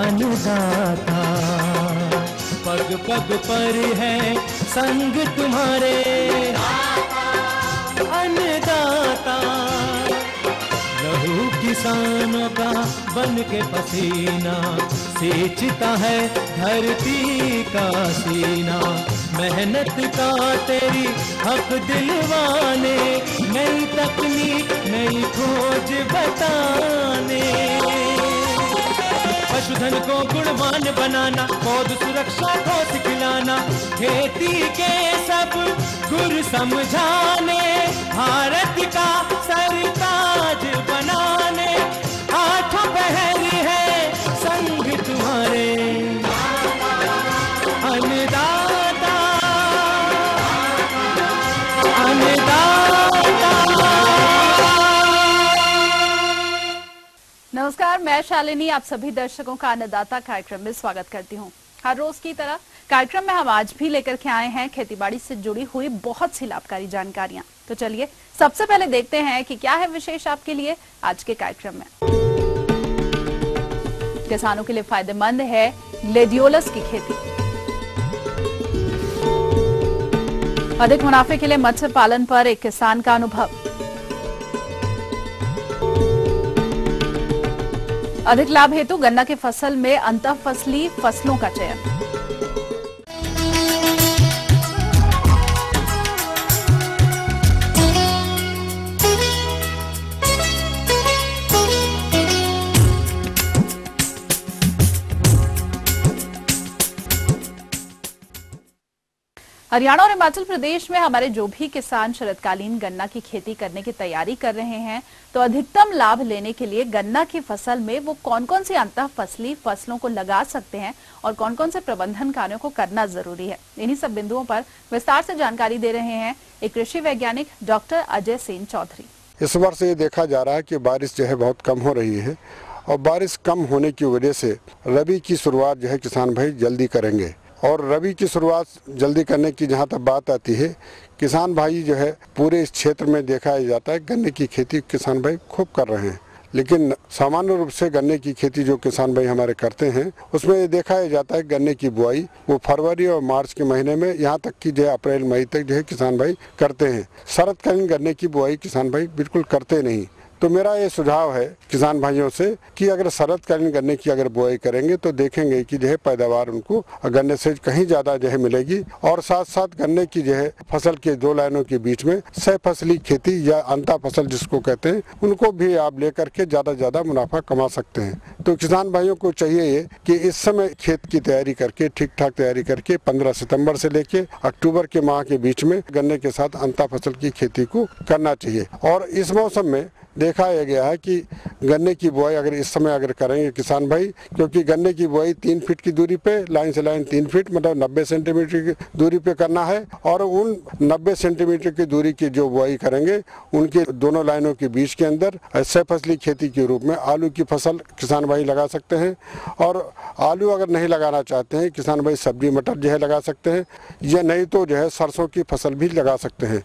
अन्नदाता। पग पग पर है संग तुम्हारे अन्नदाता। लहू किसानों का बन के पसीना सींचता है धरती का सीना। मेहनत का तेरी हक दिलवाने, नई तकनीक नई खोज बताने। पशुधन को गुणवान बनाना, पौध सुरक्षा को सिखलाना, खेती के सब गुर समझाने, भारत का सरताज बनाने। आठों पहर है संग तुम्हारे अन्नदाता अन्नदाता। नमस्कार, मैं शालिनी आप सभी दर्शकों का अन्नदाता कार्यक्रम में स्वागत करती हूं। हर रोज की तरह कार्यक्रम में हम आज भी लेकर के आए हैं खेतीबाड़ी से जुड़ी हुई बहुत सी लाभकारी जानकारियां। तो चलिए सबसे पहले देखते हैं कि क्या है विशेष आपके लिए आज के कार्यक्रम में। किसानों के लिए फायदेमंद है ग्लेडियोलस की खेती। अधिक मुनाफे के लिए मत्स्य पालन पर एक किसान का अनुभव। अधिक लाभ हेतु गन्ना की फसल में अंतःफसली फसलों का चयन। हरियाणा और हिमाचल प्रदेश में हमारे जो भी किसान शरदकालीन गन्ना की खेती करने की तैयारी कर रहे हैं, तो अधिकतम लाभ लेने के लिए गन्ना की फसल में वो कौन कौन सी अंतःफसली फसलों को लगा सकते हैं और कौन कौन से प्रबंधन कार्यों को करना जरूरी है, इन्हीं सब बिंदुओं पर विस्तार से जानकारी दे रहे हैं एक कृषि वैज्ञानिक डॉक्टर अजय सेन चौधरी। इस वर्ष ये देखा जा रहा है कि बारिश जो है बहुत कम हो रही है और बारिश कम होने की वजह से रबी की शुरुआत जो है किसान भाई जल्दी करेंगे। और रबी की शुरुआत जल्दी करने की जहाँ तक बात आती है, किसान भाई जो है पूरे इस क्षेत्र में देखा जाता है गन्ने की खेती किसान भाई खूब कर रहे हैं। लेकिन सामान्य रूप से गन्ने की खेती जो किसान भाई हमारे करते हैं उसमें देखा जाता है गन्ने की बुआई वो फरवरी और मार्च के महीने में, यहाँ तक कि जो है अप्रैल मई तक जो है किसान भाई करते हैं। शरदकालीन गन्ने की बुआई किसान भाई बिल्कुल करते नहीं। तो मेरा ये सुझाव है किसान भाइयों से कि अगर शरदकालीन गन्ने की अगर बुआई करेंगे तो देखेंगे कि जो है पैदावार उनको गन्ने से कहीं ज़्यादा जो है मिलेगी। और साथ साथ गन्ने की जो है फसल के दो लाइनों के बीच में सह फसली खेती या अंता फसल जिसको कहते हैं, उनको भी आप लेकर के ज़्यादा मुनाफा कमा सकते हैं। तो किसान भाइयों को चाहिए कि इस समय खेत की तैयारी करके ठीक ठाक तैयारी करके 15 सितम्बर से लेके अक्टूबर के माह के बीच में गन्ने के साथ अंता फसल की खेती को करना चाहिए। और इस मौसम में देखा गया है कि गन्ने की बुआई अगर इस समय अगर करेंगे किसान भाई, क्योंकि गन्ने की बुआई 3 फीट की दूरी पे लाइन से लाइन 3 फीट मतलब 90 सेंटीमीटर की दूरी पे करना है। और उन 90 सेंटीमीटर की दूरी की जो बुआई करेंगे उनके दोनों लाइनों के बीच के अंदर सह फसली खेती के रूप में आलू की फसल किसान भाई लगा सकते हैं। और आलू अगर नहीं लगाना चाहते हैं किसान भाई सब्जी मटर जो है लगा सकते हैं, या नहीं तो जो है सरसों की फसल भी लगा सकते हैं।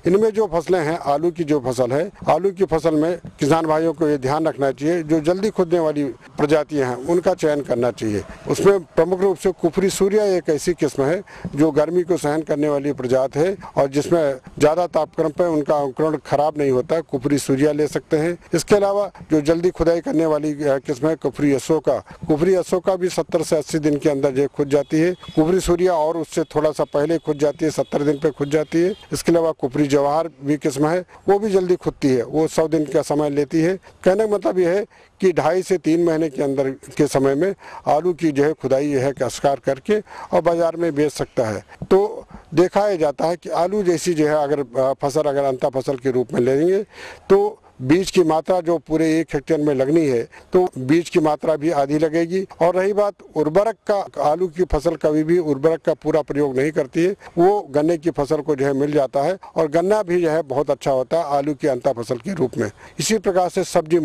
इनमें जो फसलें हैं, आलू की जो फसल है, आलू की फसल में किसान भाइयों को ये ध्यान रखना चाहिए जो जल्दी खुदने वाली प्रजातियां हैं उनका चयन करना चाहिए। उसमें प्रमुख रूप से कुफरी सूर्या एक ऐसी किस्म है जो गर्मी को सहन करने वाली प्रजाति है और जिसमें ज्यादा तापक्रम पर उनका अंकुरण खराब नहीं होता, कुफरी सूर्या ले सकते हैं। इसके अलावा जो जल्दी खुदाई करने वाली किस्म है कुफरी अशोका, कुफरी अशोका भी 70 से 80 दिन के अंदर जो खुद जाती है। कुफरी सूर्या और उससे थोड़ा सा पहले खुद जाती है, 70 दिन पे खुद जाती है। इसके अलावा कुफरी जवाहर भी किस्म है, वो भी जल्दी खुदती है, वो 100 दिन का समय लेती है। कहने का मतलब यह है कि 2.5 से 3 महीने के अंदर के समय में आलू की जो है खुदाई है काश्तकार करके और बाजार में बेच सकता है। तो देखा जाता है कि आलू जैसी जो है अगर फसल अगर अंता फसल के रूप में लेंगे तो बीज की मात्रा जो पूरे 1 हेक्टेयर में लगनी है तो बीज की मात्रा भी आधी लगेगी। और रही बात उर्वरक का, आलू की फसल कभी भी उर्वरक का पूरा प्रयोग नहीं करती है, वो गन्ने की फसल को जो है मिल जाता है और गन्ना भी जो है बहुत अच्छा होता है आलू की अंता फसल के रूप में। इसी प्रकार से सब्जी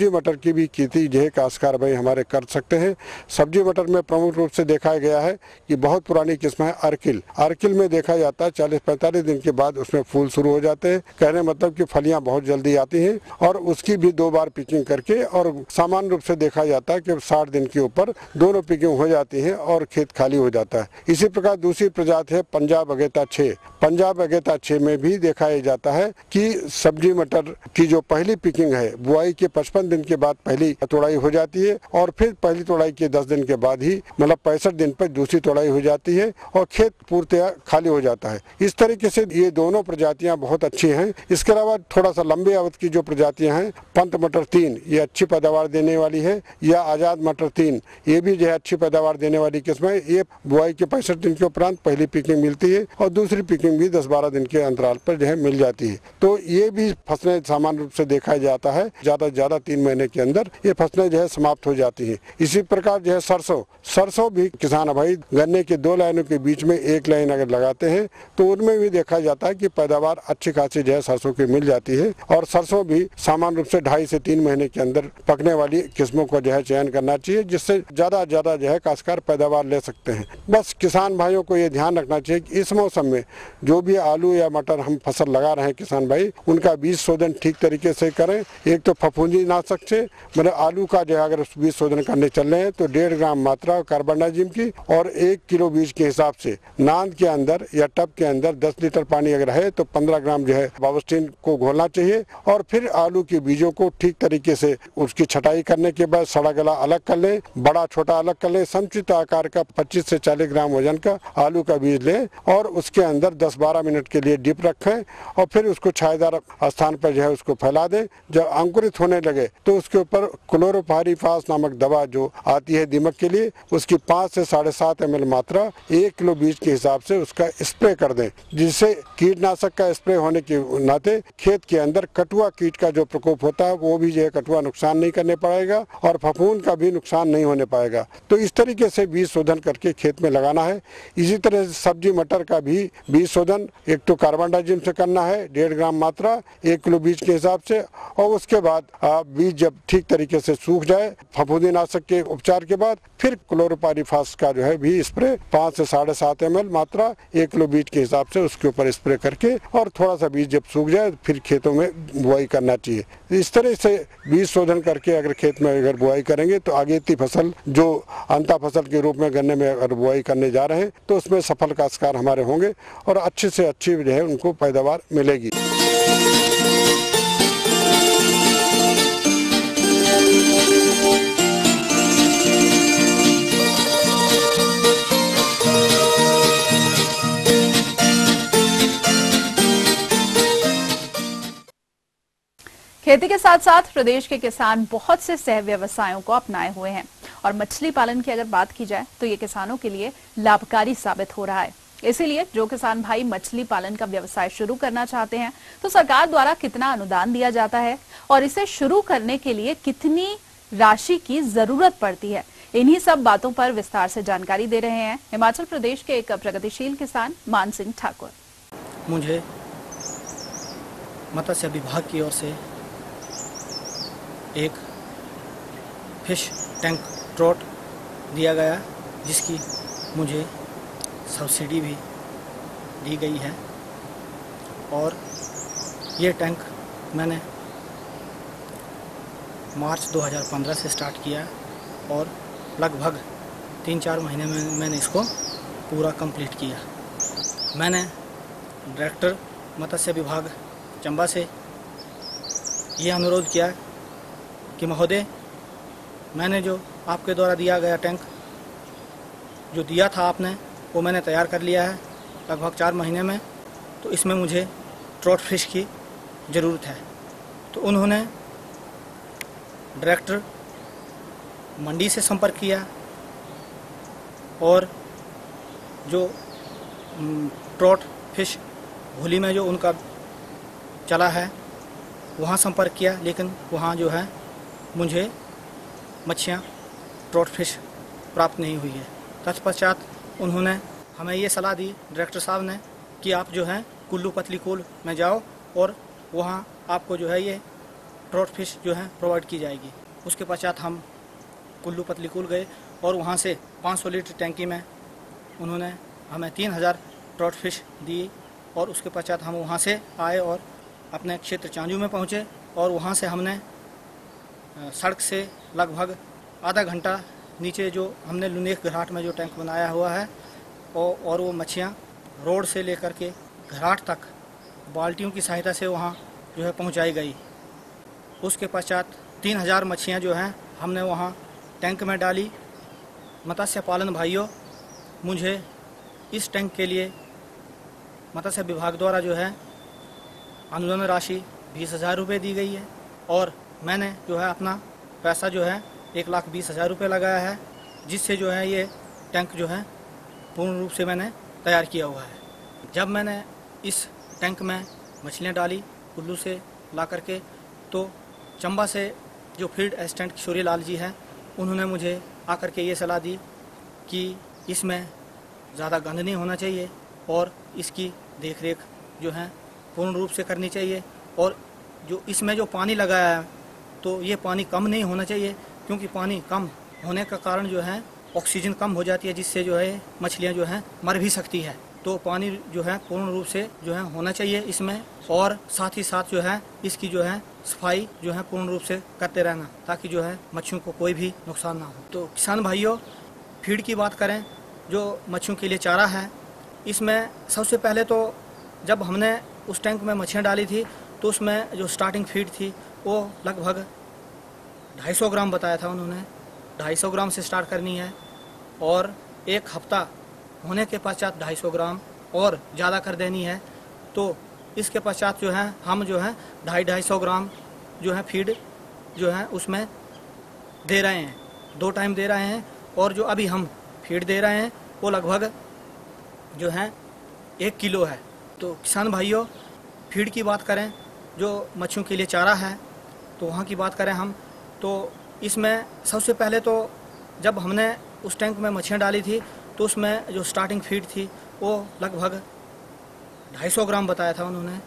मटर की भी खेती जो है काश्तकार भाई हमारे कर सकते हैं। सब्जी मटर में प्रमुख रूप से देखा गया है कि बहुत पुरानी किस्म है अर्किल में देखा जाता है 40-45 दिन के बाद उसमें फूल शुरू हो जाते हैं। कहने मतलब कि फलियां बहुत जल्दी जल्दी आती हैं और उसकी भी 2 बार पिकिंग करके और सामान्य रूप से देखा जाता है कि 60 दिन के ऊपर दोनों पिकिंग हो जाती है और खेत खाली हो जाता है। इसी प्रकार दूसरी प्रजाति है पंजाब अगेता 6। पंजाब अगेता 6 में भी देखा जाता है कि सब्जी मटर की जो पहली पिकिंग है बुआई के 55 दिन के बाद पहली तोड़ाई हो जाती है और फिर पहली तोड़ाई के 10 दिन के बाद ही मतलब 65 दिन पर दूसरी तोड़ाई हो जाती है और खेत पूर्णतया खाली हो जाता है। इस तरीके से ये दोनों प्रजातियां बहुत अच्छी हैं। इसके अलावा थोड़ा सा लंबे अवधि की जो प्रजातियां हैं पंत मटर 3 ये अच्छी पैदावार देने वाली है, या आजाद मटर 3 ये भी जो है अच्छी पैदावार देने वाली किस्म है। ये बुआई के 65 दिन के उपरांत पहली पिकिंग मिलती है और दूसरी पिकिंग भी 10-12 दिन के अंतराल पर जो है मिल जाती है। तो ये भी फसलें सामान्य रूप से देखा जाता है ज्यादा से ज्यादा 3 महीने के अंदर ये फसलें जो है समाप्त हो जाती है। इसी प्रकार जो है सरसों भी किसान भाई गन्ने के 2 लाइनों के बीच में 1 लाइन अगर लगाते हैं तो उनमें भी देखा जाता है कि पैदावार अच्छी खासी जो है सरसों की मिल जाती है। और सरसों भी सामान्य रूप से 2.5 से 3 महीने के अंदर पकने वाली किस्मों को जो है चयन करना चाहिए, जिससे ज्यादा जो है काश्तकार पैदावार ले सकते हैं। बस किसान भाइयों को ये ध्यान रखना चाहिए कि इस मौसम में जो भी आलू या मटर हम फसल लगा रहे हैं किसान भाई उनका बीज शोधन ठीक तरीके से करें। एक तो फफूंदी नाशक से मतलब आलू का जो है अगर बीज शोधन करने चल रहे हैं तो 1.5 ग्राम मात्रा कार्बनडाजिम की और 1 किलो बीज के हिसाब से नांद के अंदर या टब के अंदर 10 लीटर पानी अगर है तो 15 ग्राम जो है बावस्टीन को घोलना चाहिए। और फिर आलू के बीजों को ठीक तरीके से उसकी छटाई करने के बाद सड़ा गला अलग कर लें, बड़ा छोटा अलग कर लें। समुचित आकार का 25 से 40 ग्राम वजन का आलू का बीज लें और उसके अंदर 10-12 मिनट के लिए डिप रखें और फिर उसको छायादार स्थान पर जो है उसको फैला दें। जब अंकुरित होने लगे तो उसके ऊपर क्लोरोपाइरीफास नामक दवा जो आती है दीमक के लिए उसकी 5 से 7.5 ml मात्रा 1 किलो बीज के हिसाब से उसका स्प्रे कर दें, जिससे कीटनाशक का स्प्रे होने के नाते खेत के अंदर कटुआ कीट का जो प्रकोप होता है वो भी जो है कटुआ नुकसान नहीं करने पाएगा और फफूंद का भी नुकसान नहीं होने पाएगा। तो इस तरीके से बीज शोधन करके खेत में लगाना है। इसी तरह से सब्जी मटर का भी बीज शोधन एक तो कार्बनडाजिम से करना है 1.5 ग्राम मात्रा 1 किलो बीज के हिसाब से और उसके बाद बीज जब ठीक तरीके से सूख जाए फफूंदी नाशक के उपचार के बाद फिर क्लोरोपाइरीफास का जो है भी स्प्रे 5 से 7.5 ml मात्रा 1 किलो बीज के हिसाब से उसके ऊपर स्प्रे करके और थोड़ा सा बीज जब सूख जाए फिर खेतों में बुआई करना चाहिए। इस तरह से बीज शोधन करके अगर खेत में अगर बुआई करेंगे तो अगेती फसल जो अंता फसल के रूप में गन्ने में अगर बुआई करने जा रहे हैं तो उसमें सफल काश्तकार हमारे होंगे और अच्छे से अच्छी जो है उनको पैदावार मिलेगी। खेती के साथ साथ प्रदेश के किसान बहुत से सह व्यवसायों को अपनाए हुए हैं और मछली पालन की अगर बात की जाए तो ये किसानों के लिए लाभकारी साबित हो रहा है। इसीलिए जो किसान भाई मछली पालन का व्यवसाय शुरू करना चाहते हैं तो सरकार द्वारा कितना अनुदान दिया जाता है और इसे शुरू करने के लिए कितनी राशि की जरूरत पड़ती है, इन्हीं सब बातों पर विस्तार से जानकारी दे रहे हैं हिमाचल प्रदेश के एक प्रगतिशील किसान मान सिंह ठाकुर। मुझे मत्स्य विभाग की ओर से एक फिश टैंक ट्रॉट दिया गया जिसकी मुझे सब्सिडी भी दी गई है और ये टैंक मैंने मार्च 2015 से स्टार्ट किया और लगभग 3-4 महीने में मैंने इसको पूरा कंप्लीट किया। मैंने डायरेक्टर मत्स्य विभाग चंबा से ये अनुरोध किया कि महोदय, मैंने जो आपके द्वारा दिया गया टैंक जो दिया था आपने वो मैंने तैयार कर लिया है लगभग 4 महीने में, तो इसमें मुझे ट्रॉट फिश की ज़रूरत है। तो उन्होंने डायरेक्टर मंडी से संपर्क किया और जो ट्रॉट फिश भूली में जो उनका चला है वहाँ संपर्क किया, लेकिन वहाँ जो है मुझे मच्छियाँ ट्रॉट फिश प्राप्त नहीं हुई है। तत्पश्चात उन्होंने हमें ये सलाह दी डायरेक्टर साहब ने कि आप जो है कुल्लू पतलीकूल में जाओ और वहाँ आपको जो है ये ट्रॉट फिश जो है प्रोवाइड की जाएगी। उसके पश्चात हम कुल्लू पतलीकूल गए और वहाँ से 500 लीटर टैंकी में उन्होंने हमें 3000 ट्रॉट फिश दी और उसके पश्चात हम वहाँ से आए और अपने क्षेत्र चांजू में पहुँचे और वहाँ से हमने सड़क से लगभग आधा घंटा नीचे जो हमने लुनेक घाट में जो टैंक बनाया हुआ है और वो मच्छियाँ रोड से लेकर के घाट तक बाल्टियों की सहायता से वहाँ जो है पहुँचाई गई। उसके पश्चात 3000 मच्छियाँ जो हैं हमने वहाँ टैंक में डाली। मत्स्य पालन भाइयों, मुझे इस टैंक के लिए मत्स्य विभाग द्वारा जो है अनुदान राशि 20,000 रुपये दी गई है और मैंने जो है अपना पैसा जो है 1,20,000 रुपये लगाया है, जिससे जो है ये टैंक जो है पूर्ण रूप से मैंने तैयार किया हुआ है। जब मैंने इस टैंक में मछलियाँ डाली कुल्लू से ला करके, तो चंबा से जो फील्ड असिस्टेंट किशोरी लाल जी हैं उन्होंने मुझे आकर के ये सलाह दी कि इसमें ज़्यादा गंद नहीं होना चाहिए और इसकी देखरेख जो है पूर्ण रूप से करनी चाहिए और जो इसमें जो पानी लगाया है तो ये पानी कम नहीं होना चाहिए, क्योंकि पानी कम होने का कारण जो है ऑक्सीजन कम हो जाती है, जिससे जो है मछलियाँ जो हैं मर भी सकती है। तो पानी जो है पूर्ण रूप से जो है होना चाहिए इसमें, और साथ ही साथ जो है इसकी जो है सफाई जो है पूर्ण रूप से करते रहना, ताकि जो है मच्छियों को कोई भी नुकसान ना हो। तो किसान भाइयों, फीड की बात करें, जो मच्छियों के लिए चारा है, इसमें सबसे पहले तो जब हमने उस टैंक में मछलियाँ डाली थी तो उसमें जो स्टार्टिंग फीड थी वो लगभग 250 ग्राम बताया था उन्होंने। 250 ग्राम से स्टार्ट करनी है और एक हफ्ता होने के पश्चात 250 ग्राम और ज़्यादा कर देनी है। तो इसके पश्चात जो है हम जो है 250 ग्राम जो है फीड जो है उसमें दे रहे हैं, 2 टाइम दे रहे हैं। और जो अभी हम फीड दे रहे हैं वो लगभग जो है 1 किलो है। तो किसान भाइयों, फीड की बात करें, जो मच्छियों के लिए चारा है, तो वहाँ की बात करें हम, तो इसमें सबसे पहले तो जब हमने उस टैंक में मछलियाँ डाली थी तो उसमें जो स्टार्टिंग फीड थी वो लगभग 250 ग्राम बताया था उन्होंने।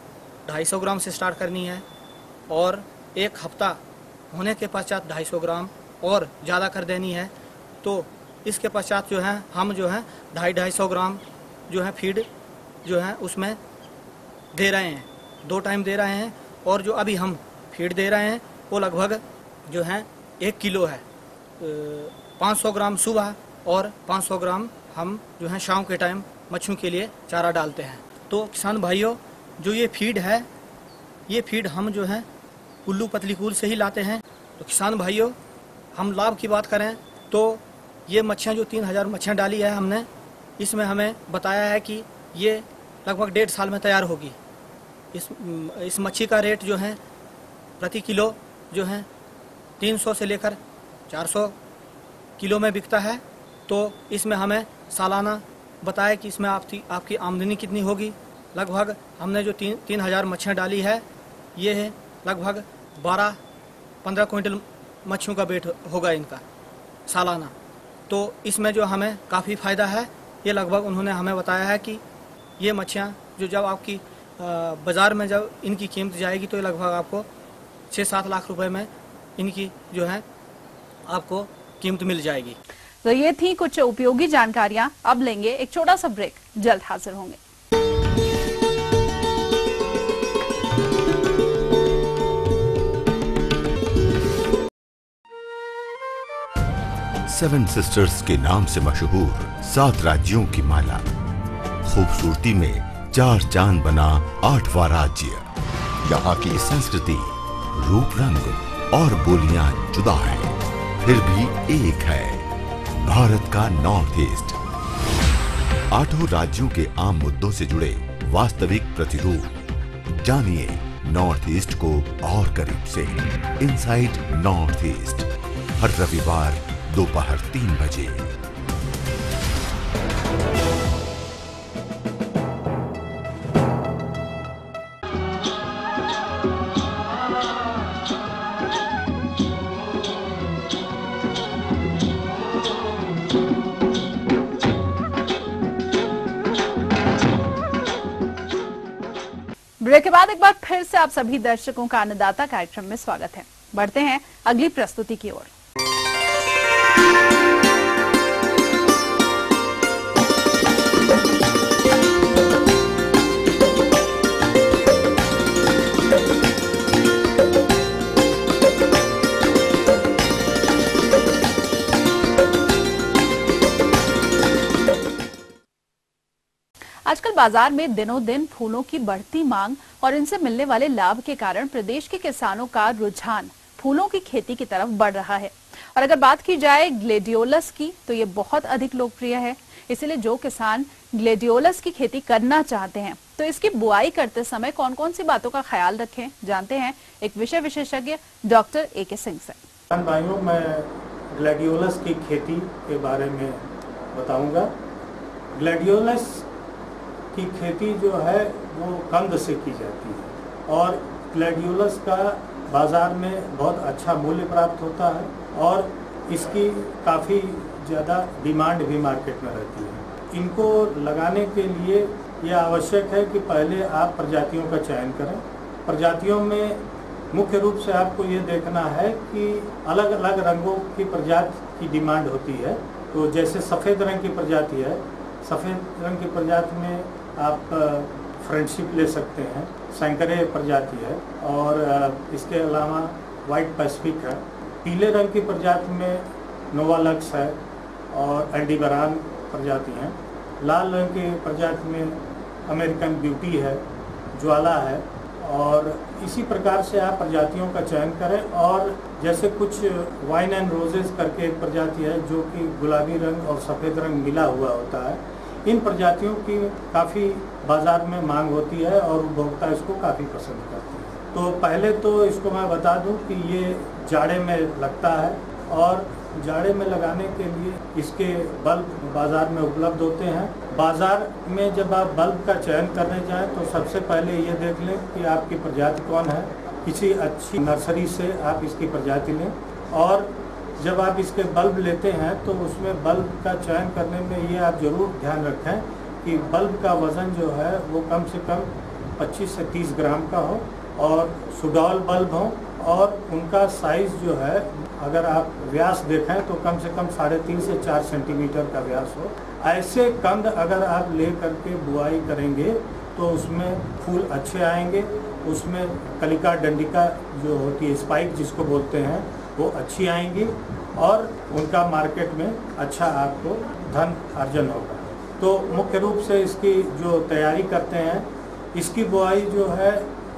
250 ग्राम से स्टार्ट करनी है और एक हफ्ता होने के पश्चात 250 ग्राम और ज़्यादा कर देनी है। तो इसके पश्चात जो है हम जो है 250 ग्राम जो है फीड जो है उसमें दे रहे हैं, 2 टाइम दे रहे हैं। और जो अभी हम फीड दे रहे हैं वो लगभग जो है 1 किलो है। 500 ग्राम सुबह और 500 ग्राम हम जो है शाम के टाइम मच्छियों के लिए चारा डालते हैं। तो किसान भाइयों, जो ये फीड है, ये फीड हम जो है कुल्लू पतलीकूल से ही लाते हैं। तो किसान भाइयों, हम लाभ की बात करें तो ये मच्छियाँ जो 3000 मच्छियाँ डाली है हमने, इसमें हमें बताया है कि ये लगभग 1.5 साल में तैयार होगी। इस मच्छी का रेट जो है प्रति किलो जो है 300 से लेकर 400 किलो में बिकता है। तो इसमें हमें सालाना बताया कि इसमें आपकी आमदनी कितनी होगी। लगभग हमने जो 3000 मच्छियाँ डाली है, ये है लगभग 12-15 क्विंटल मच्छियों का वेट होगा इनका सालाना। तो इसमें जो हमें काफ़ी फ़ायदा है। ये लगभग उन्होंने हमें बताया है कि ये मच्छियाँ जो जब आपकी बाज़ार में जब इनकी कीमत जाएगी तो लगभग आपको 6-7 लाख रुपए में इनकी जो है आपको कीमत मिल जाएगी। तो ये थी कुछ उपयोगी जानकारियां। अब लेंगे एक छोटा सा ब्रेक, जल्द हाजिर होंगे। सेवन सिस्टर्स के नाम से मशहूर 7 राज्यों की माला, खूबसूरती में 4 चांद बना 8वां राज्य। यहाँ की संस्कृति, रूप रंग और बोलियां जुदा है, फिर भी एक है, भारत का नॉर्थ ईस्ट। 8 राज्यों के आम मुद्दों से जुड़े वास्तविक प्रतिरूप। जानिए नॉर्थ ईस्ट को और करीब से। इनसाइड नॉर्थ ईस्ट, हर रविवार दोपहर 3 बजे। ब्रेक के बाद एक बार फिर से आप सभी दर्शकों का अन्नदाता कार्यक्रम में स्वागत है। बढ़ते हैं अगली प्रस्तुति की ओर। आजकल बाजार में दिनों दिन फूलों की बढ़ती मांग और इनसे मिलने वाले लाभ के कारण प्रदेश के किसानों का रुझान फूलों की खेती की तरफ बढ़ रहा है। और अगर बात की जाए ग्लेडियोलस की, तो ये बहुत अधिक लोकप्रिय है। इसीलिए जो किसान ग्लेडियोलस की खेती करना चाहते हैं तो इसकी बुआई करते समय कौन कौन सी बातों का ख्याल रखें, जानते हैं एक विषय विशेषज्ञ डॉक्टर ए.के. सिंह से। किसान भाइयों, मैं ग्लेडियोलस की खेती के बारे में बताऊंगा। ग्लेडियोलस की खेती जो है वो कंद से की जाती है और ग्लेडियोलस का बाज़ार में बहुत अच्छा मूल्य प्राप्त होता है और इसकी काफ़ी ज़्यादा डिमांड भी मार्केट में रहती है। इनको लगाने के लिए यह आवश्यक है कि पहले आप प्रजातियों का चयन करें। प्रजातियों में मुख्य रूप से आपको ये देखना है कि अलग अलग रंगों की प्रजाति की डिमांड होती है। तो जैसे सफ़ेद रंग की प्रजाति है, सफ़ेद रंग की प्रजाति में आप फ्रेंडशिप ले सकते हैं, सैंकरे प्रजाति है और इसके अलावा वाइट पैसिफिक है। पीले रंग की प्रजाति में नोवालक्स है और एल्डीबरान प्रजाति हैं। लाल रंग की प्रजाति में अमेरिकन ब्यूटी है, ज्वाला है और इसी प्रकार से आप प्रजातियों का चयन करें। और जैसे कुछ वाइन एंड रोजेस करके एक प्रजाति है जो कि गुलाबी रंग और सफ़ेद रंग मिला हुआ होता है। इन प्रजातियों की काफ़ी बाज़ार में मांग होती है और उपभोक्ता इसको काफ़ी पसंद करते हैं। तो पहले तो इसको मैं बता दूं कि ये जाड़े में लगता है और जाड़े में लगाने के लिए इसके बल्ब बाज़ार में उपलब्ध होते हैं। बाज़ार में जब आप बल्ब का चयन करने जाएं तो सबसे पहले ये देख लें कि आपकी प्रजाति कौन है। किसी अच्छी नर्सरी से आप इसकी प्रजाति लें और जब आप इसके बल्ब लेते हैं तो उसमें बल्ब का चयन करने में ये आप ज़रूर ध्यान रखें कि बल्ब का वज़न जो है वो कम से कम 25 से 30 ग्राम का हो और सुडौल बल्ब हो और उनका साइज़ जो है अगर आप व्यास देखें तो कम से कम 3.5 से 4 सेंटीमीटर का व्यास हो। ऐसे कंद अगर आप ले करके बुआई करेंगे तो उसमें फूल अच्छे आएंगे, उसमें कलिका डंडिका जो होती है, स्पाइक जिसको बोलते हैं, वो अच्छी आएंगी और उनका मार्केट में अच्छा आपको धन अर्जन होगा। तो मुख्य रूप से इसकी जो तैयारी करते हैं, इसकी बुआई जो है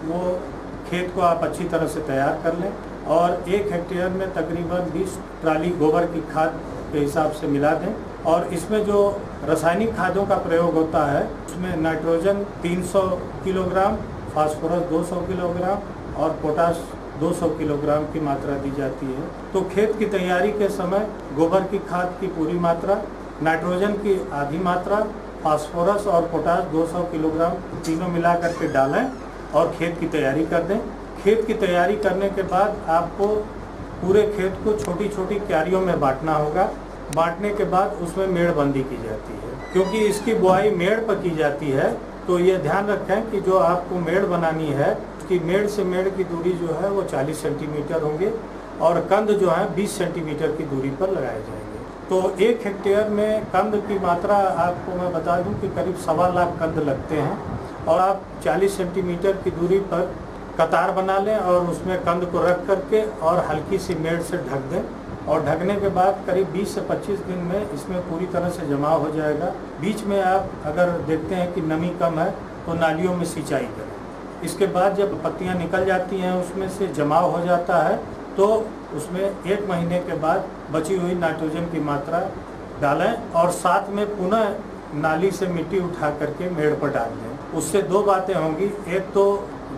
वो खेत को आप अच्छी तरह से तैयार कर लें और 1 हेक्टेयर में तकरीबन 20 ट्राली गोबर की खाद के हिसाब से मिला दें। और इसमें जो रासायनिक खादों का प्रयोग होता है उसमें नाइट्रोजन 300 किलोग्राम, फास्फोरस 200 किलोग्राम और पोटाश 200 किलोग्राम की मात्रा दी जाती है। तो खेत की तैयारी के समय गोबर की खाद की पूरी मात्रा, नाइट्रोजन की आधी मात्रा, फास्फोरस और पोटाश 200 किलोग्राम तीनों मिला करके डालें और खेत की तैयारी कर दें। खेत की तैयारी करने के बाद आपको पूरे खेत को छोटी छोटी क्यारियों में बांटना होगा। बांटने के बाद उसमें मेड़बंदी की जाती है। क्योंकि इसकी बुआई मेड़ पर की जाती है तो ये ध्यान रखें कि जो आपको मेड़ बनानी है उसकी मेड़ से मेड़ की दूरी जो है वो 40 सेंटीमीटर होंगे और कंद जो है 20 सेंटीमीटर की दूरी पर लगाए जाएंगे। तो 1 हेक्टेयर में कंद की मात्रा आपको मैं बता दूं कि करीब 1.25 लाख कंद लगते हैं और आप 40 सेंटीमीटर की दूरी पर कतार बना लें और उसमें कंद को रख करके और हल्की सी मेड़ से ढक दें और ढकने के बाद करीब 20 से 25 दिन में इसमें पूरी तरह से जमाव हो जाएगा। बीच में आप अगर देखते हैं कि नमी कम है तो नालियों में सिंचाई करें। इसके बाद जब पत्तियां निकल जाती हैं उसमें से जमाव हो जाता है तो उसमें 1 महीने के बाद बची हुई नाइट्रोजन की मात्रा डालें और साथ में पुनः नाली से मिट्टी उठा करके मेड़ पर डाल दें। उससे 2 बातें होंगी, एक तो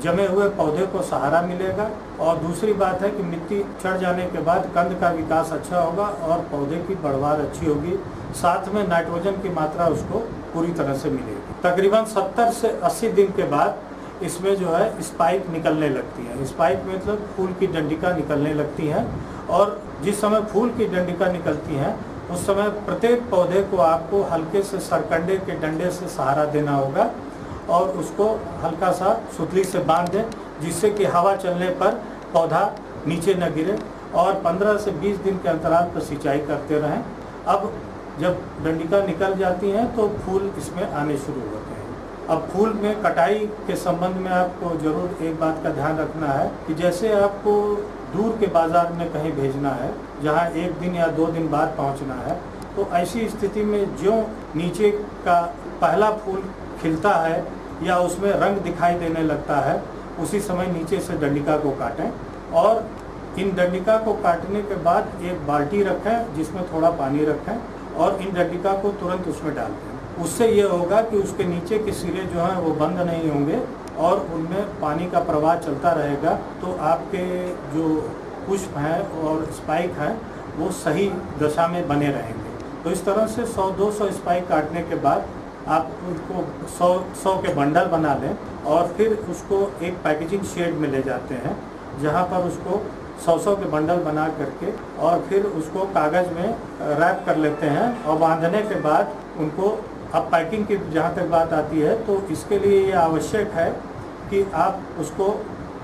जमे हुए पौधे को सहारा मिलेगा और दूसरी बात है कि मिट्टी चढ़ जाने के बाद कंद का विकास अच्छा होगा और पौधे की बढ़वार अच्छी होगी। साथ में नाइट्रोजन की मात्रा उसको पूरी तरह से मिलेगी। तकरीबन 70 से 80 दिन के बाद इसमें जो है स्पाइक निकलने लगती है। स्पाइक मतलब फूल की डंडिका निकलने लगती है और जिस समय फूल की डंडिका निकलती है उस समय प्रत्येक पौधे को आपको हल्के से सरकंडे के डंडे से सहारा देना होगा और उसको हल्का सा सुतली से बांध दें जिससे कि हवा चलने पर पौधा नीचे न गिरे और 15 से 20 दिन के अंतराल पर सिंचाई करते रहें। अब जब डंडिका निकल जाती हैं तो फूल इसमें आने शुरू होते हैं। अब फूल में कटाई के संबंध में आपको जरूर एक बात का ध्यान रखना है कि जैसे आपको दूर के बाजार में कहीं भेजना है जहां 1 दिन या 2 दिन बाद पहुंचना है तो ऐसी स्थिति में जो नीचे का पहला फूल खिलता है या उसमें रंग दिखाई देने लगता है, उसी समय नीचे से डंडिका को काटें। और इन डंडिका को काटने के बाद एक बाल्टी रखें जिसमें थोड़ा पानी रखें और इन डंडिका को तुरंत उसमें डाल दें। उससे ये होगा कि उसके नीचे के सिरे जो हैं वो बंद नहीं होंगे और उनमें पानी का प्रवाह चलता रहेगा, तो आपके जो पुष्प हैं और स्पाइक हैं वो सही दशा में बने रहेंगे। तो इस तरह से 100-200 स्पाइक काटने के बाद आप उनको 100 के बंडल बना लें और फिर उसको एक पैकेजिंग शेड में ले जाते हैं, जहां पर उसको 100 के बंडल बना करके और फिर उसको कागज़ में रैप कर लेते हैं और बांधने के बाद उनको, अब पैकिंग की जहाँ तक बात आती है तो इसके लिए ये आवश्यक है कि आप उसको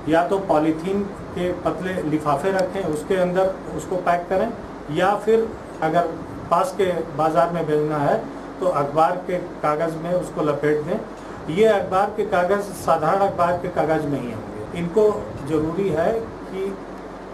या तो पॉलीथीन के पतले लिफाफे रखें, उसके अंदर उसको पैक करें, या फिर अगर पास के बाज़ार में भेजना है तो अखबार के कागज़ में उसको लपेट दें। ये अखबार के कागज़ साधारण अखबार के कागज़ नहीं होंगे। इनको ज़रूरी है कि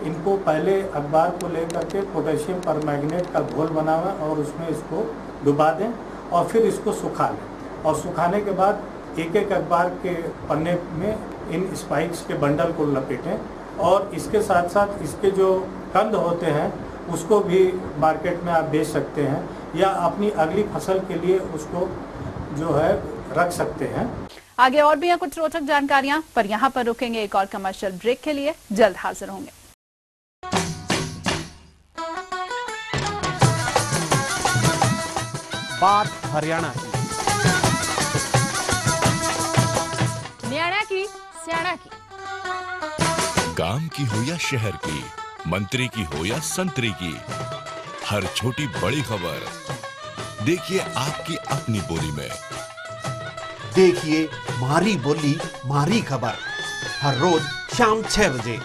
इनको पहले अखबार को लेकर के पोटेशियम परमैंगनेट का घोल बनावें और उसमें इसको डुबा दें और फिर इसको सुखा लें। और सुखाने के बाद एक एक अखबार के पन्ने में इन स्पाइक्स के बंडल को लपेटें और इसके साथ साथ इसके जो कंद होते हैं उसको भी मार्केट में आप बेच सकते हैं या अपनी अगली फसल के लिए उसको जो है रख सकते हैं। आगे और भी हैं कुछ रोचक जानकारियां, पर यहाँ पर रुकेंगे एक और कमर्शियल ब्रेक के लिए। जल्द हाजिर होंगे। बात हरियाणा की, न्याणा की, स्याणा की, गांव की हो या शहर की, मंत्री की हो या संतरी की, हर छोटी बड़ी खबर देखिए आपकी अपनी बोली में। देखिए मारी बोली मारी खबर हर रोज शाम 6 बजे।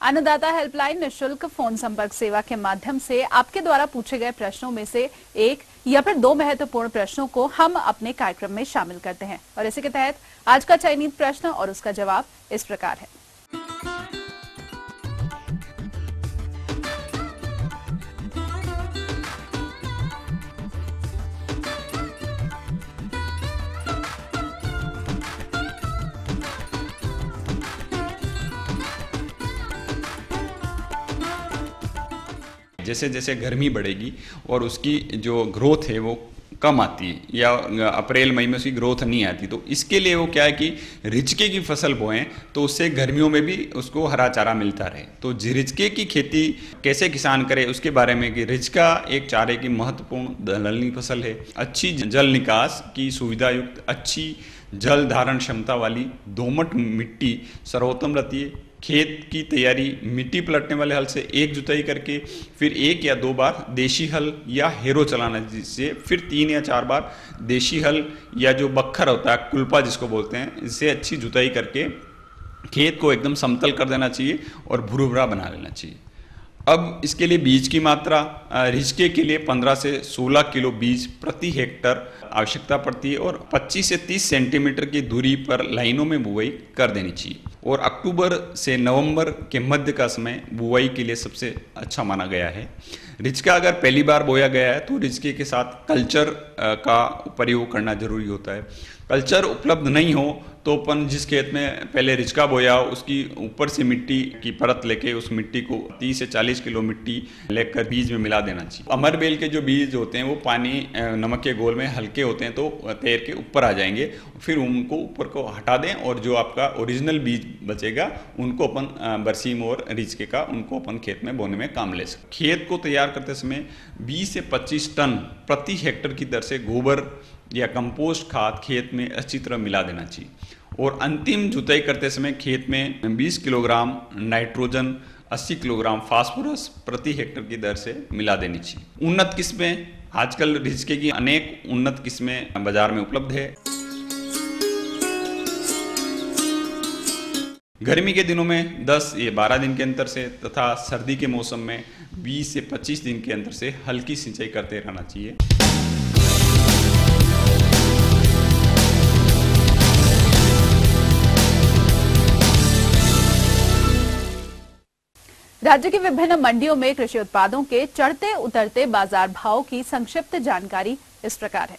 अन्नदाता हेल्पलाइन निःशुल्क फोन संपर्क सेवा के माध्यम से आपके द्वारा पूछे गए प्रश्नों में से एक या फिर 2 महत्वपूर्ण प्रश्नों को हम अपने कार्यक्रम में शामिल करते हैं और इसी के तहत आज का चयनित प्रश्न और उसका जवाब इस प्रकार है। जैसे जैसे गर्मी बढ़ेगी और उसकी जो ग्रोथ है वो कम आती है या अप्रैल मई में उसकी ग्रोथ नहीं आती, तो इसके लिए वो क्या है कि रिचके की फसल बोएं तो उससे गर्मियों में भी उसको हरा चारा मिलता रहे। तो रिचके की खेती कैसे किसान करे उसके बारे में कि रिचका एक चारे की महत्वपूर्ण दलहनी फसल है। अच्छी जल निकास की सुविधा युक्त, अच्छी जल धारण क्षमता वाली दोमट मिट्टी सर्वोत्तम रहती है। खेत की तैयारी मिट्टी पलटने वाले हल से एक जुताई करके फिर 1 या 2 बार देशी हल या हेरो चलाना, जिससे फिर 3 या 4 बार देशी हल या जो बखर होता है कुल्पा जिसको बोलते हैं, इससे अच्छी जुताई करके खेत को एकदम समतल कर देना चाहिए और भुरभुरा बना लेना चाहिए। अब इसके लिए बीज की मात्रा, रिचके के लिए 15 से 16 किलो बीज प्रति हेक्टर आवश्यकता पड़ती है और 25 से 30 सेंटीमीटर की दूरी पर लाइनों में बुआई कर देनी चाहिए। और अक्टूबर से नवंबर के मध्य का समय बुआई के लिए सबसे अच्छा माना गया है। रिचका अगर पहली बार बोया गया है तो रिचके के साथ कल्चर का प्रयोग करना जरूरी होता है। कल्चर उपलब्ध नहीं हो तो अपन जिस खेत में पहले रिचका बोया उसकी ऊपर से मिट्टी की परत लेके उस मिट्टी को 30 से 40 किलो मिट्टी लेकर बीज में मिला देना चाहिए। अमर बेल के जो बीज होते हैं वो पानी नमक के घोल में हल्के होते हैं तो तैर के ऊपर आ जाएंगे, फिर उनको ऊपर को हटा दें और जो आपका ओरिजिनल बीज बचेगा उनको अपन बरसीम और रिचके का उनको अपन खेत में बोने में काम ले सकते। खेत को तैयार करते समय 20 से 25 टन प्रति हेक्टर की दर से गोबर या कंपोस्ट खाद खेत में अच्छी तरह मिला देना चाहिए। और अंतिम जुताई करते समय खेत में 20 किलोग्राम नाइट्रोजन, 80 किलोग्राम फास्फोरस प्रति हेक्टर की दर से मिला देनी चाहिए। उन्नत किस्में, आजकल रिचके की अनेक उन्नत किस्में बाजार में उपलब्ध है। गर्मी के दिनों में 10 या 12 दिन के अंतर से तथा सर्दी के मौसम में 20 से 25 दिन के अंतर से हल्की सिंचाई करते रहना चाहिए। राज्य की विभिन्न मंडियों में कृषि उत्पादों के चढ़ते उतरते बाजार भाव की संक्षिप्त जानकारी इस प्रकार है।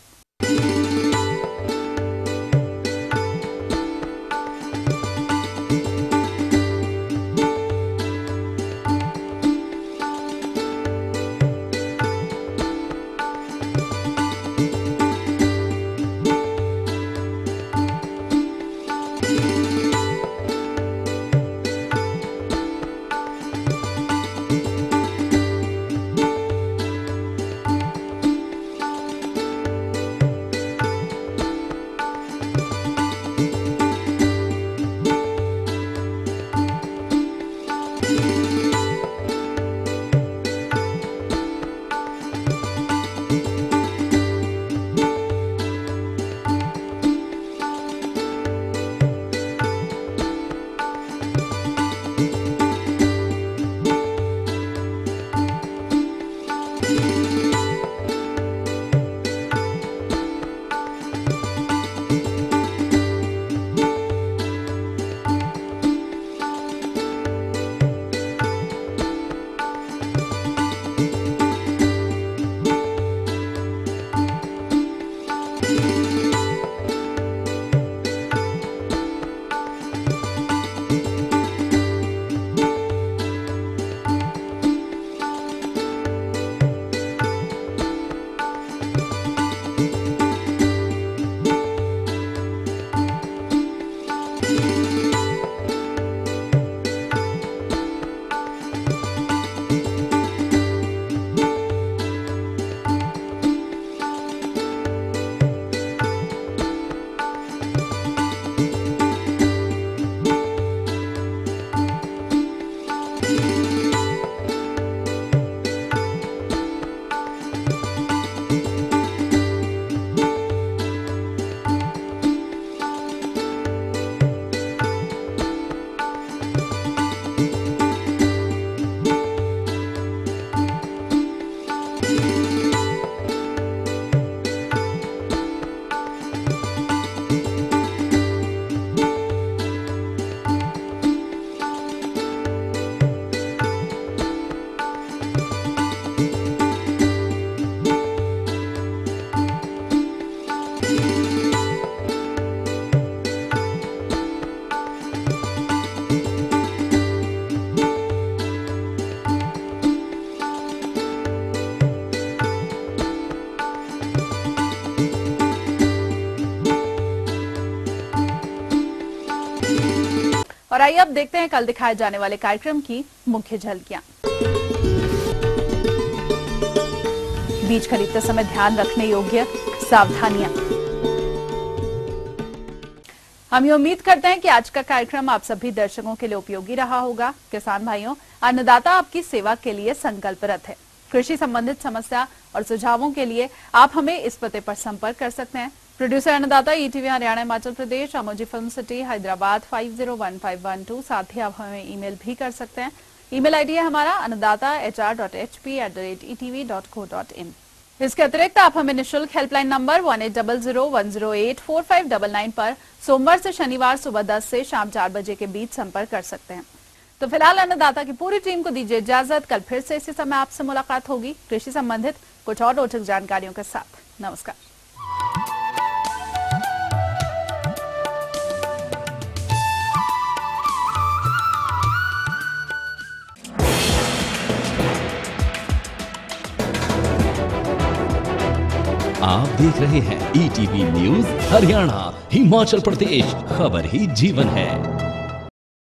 और आइए अब देखते हैं कल दिखाए जाने वाले कार्यक्रम की मुख्य झलकियां। बीज खरीदते समय ध्यान रखने योग्य सावधानियां। हम ये उम्मीद करते हैं कि आज का कार्यक्रम आप सभी दर्शकों के लिए उपयोगी रहा होगा। किसान भाइयों, अन्नदाता आपकी सेवा के लिए संकल्परत है। कृषि संबंधित समस्या और सुझावों के लिए आप हमें इस पते पर संपर्क कर सकते हैं। प्रोड्यूसर अन्नदाता, ETV Haryana Himachal Pradesh, अमोजी film city, Hyderabad 501512। साथ ही आप हमें ईमेल भी कर सकते हैं। ईमेल आईडी है हमारा annadaata.hp@etv.co.in। इसके अतिरिक्त आप हमें निःशुल्क हेल्पलाइन नंबर 180010084599 पर सोमवार से शनिवार सुबह 10 से शाम 4 बजे के बीच संपर्क कर सकते हैं। तो फिलहाल अन्नदाता की पूरी टीम को दीजिए इजाजत। कल फिर से इसी समय आपसे मुलाकात होगी कृषि संबंधित कुछ और रोचक जानकारियों के साथ। नमस्कार। आप देख रहे हैं ईटीवी न्यूज हरियाणा हिमाचल प्रदेश, खबर ही जीवन है।